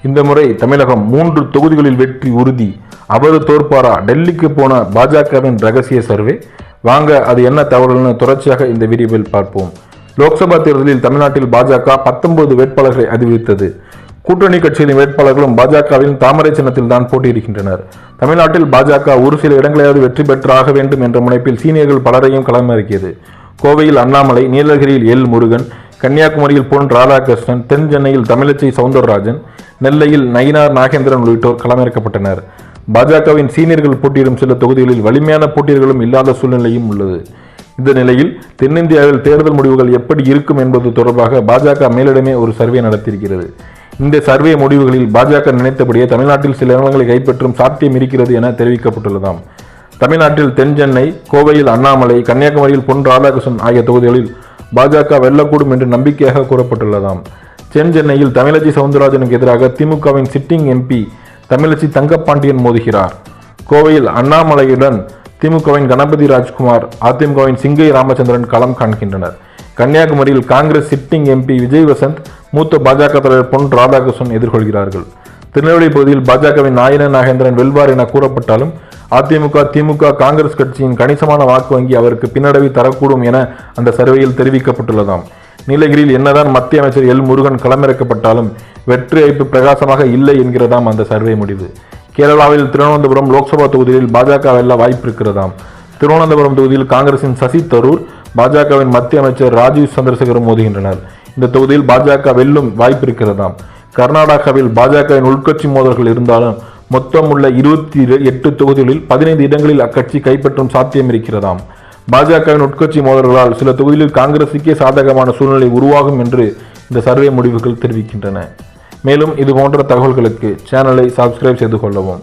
இந்த முறை தமிழகம் 3 தொகுதிகளில் வெற்றி உறுதி. அவர் தோற்பாரா? டெல்லிக்கு போன பாஜகவின் ரகசிய சர்வே. வாங்க அது என்ன தகவல்னு தொடர்ச்சியாக இந்த வீடியோவில் பார்ப்போம். லோக்சபா தேர்தலில் தமிழ்நாட்டில் பாஜக 19 வேட்பாளர்களை அறிவித்தது. கூட்டணி கட்சியின் வேட்பாளர்களும் பாஜகவின் தாமரை சின்னத்தில் தான் போட்டியிடுகின்றனர். தமிழ்நாட்டில் பாஜக ஒரு சில இடங்களையாவது வெற்றி பெற்றாக வேண்டும் என்ற முனைப்பில் சீனியர்கள் பலரையும் களமிறக்கியது. கோவையில் அண்ணாமலை, நீலகிரியில் எல் முருகன், கன்னியாகுமரியில் பொன் ராதாகிருஷ்ணன், தென் சென்னையில் தமிழச்சி சவுந்தரராஜன், நெல்லையில் நயினார் நாகேந்திரன் உள்ளிட்டோர் களமிறக்கப்பட்டனர். பாஜகவின் சீனியர்கள் போட்டியிடும் சில தொகுதிகளில் வலிமையான போட்டியர்களும் இல்லாத சூழ்நிலையும் உள்ளது. இந்த நிலையில் தென்னிந்தியாவில் தேர்தல் முடிவுகள் எப்படி இருக்கும் என்பது தொடர்பாக பாஜக மேலிடமே ஒரு சர்வே நடத்தியிருக்கிறது. இந்த சர்வே முடிவுகளில் பாஜக நினைத்தபடியே தமிழ்நாட்டில் சில இடங்களை கைப்பற்றும் சாத்தியம் இருக்கிறது என தெரிவிக்கப்பட்டுள்ளதாம். தமிழ்நாட்டில் தென் சென்னை, கோவையில் அண்ணாமலை, கன்னியாகுமரியில் பொன் ராதாகிருஷ்ணன் ஆகிய தொகுதிகளில் பாஜக வெல்லக்கூடும் என்று நம்பிக்கையாக கூறப்பட்டுள்ளதாம். தென் சென்னையில் தமிழச்சி சவுந்தரராஜனுக்கு எதிராக திமுகவின் சிட்டிங் எம்பி தமிழச்சி தங்கப்பாண்டியன் மோதுகிறார். கோவையில் அண்ணாமலையுடன் திமுகவின் கணபதி ராஜ்குமார், அதிமுகவின் சிங்கை ராமச்சந்திரன் களம் காண்கின்றனர். கன்னியாகுமரியில் காங்கிரஸ் சிட்டிங் எம்பி விஜய் வசந்த், மூத்த பாஜக தலைவர் பொன் ராதாகிருஷ்ணன் எதிர்கொள்கிறார்கள். திருநெல்வேலி பகுதியில் பாஜகவின் நாயின நாகேந்திரன் வெல்வார் என கூறப்பட்டாலும் அதிமுக, திமுக, காங்கிரஸ் கட்சியின் கணிசமான வாக்கு வங்கி அவருக்கு பின்னடைவை தரக்கூடும் என அந்த சர்வேயில் தெரிவிக்கப்பட்டுள்ளதாம். நீலகிரியில் என்னதான் மத்திய அமைச்சர் எல் முருகன் களமிறக்கப்பட்டாலும் வெற்றி வாய்ப்பு பிரகாசமாக இல்லை என்கிறதாம் அந்த சர்வே முடிவு. கேரளாவில் திருவனந்தபுரம் லோக்சபா தொகுதியில் பாஜக வெல்ல வாய்ப்பு இருக்கிறதாம். திருவனந்தபுரம் தொகுதியில் காங்கிரசின் சசி தரூர், பாஜகவின் மத்திய அமைச்சர் ராஜீவ் சந்திரசேகர் மோதுகின்றனர். இந்த தொகுதியில் பாஜக வெல்லும் வாய்ப்பு இருக்கிறதாம். கர்நாடகாவில் பாஜகவின் உள்கட்சி மோதல்கள் இருந்தாலும் மொத்தம் உள்ள 28 தொகுதிகளில் 15 இடங்களில் அக்கட்சி கைப்பற்றும் சாத்தியம் இருக்கிறதாம். பாஜகவின் உட்கட்சி மோதல்களால் சில தொகுதிகளில் காங்கிரசுக்கே சாதகமான சூழ்நிலை உருவாகும் என்று இந்த சர்வே முடிவுகள் தெரிவிக்கின்றன. மேலும் இது போன்ற தகவல்களுக்கு சேனலை சப்ஸ்கிரைப் செய்து கொள்ளவும்.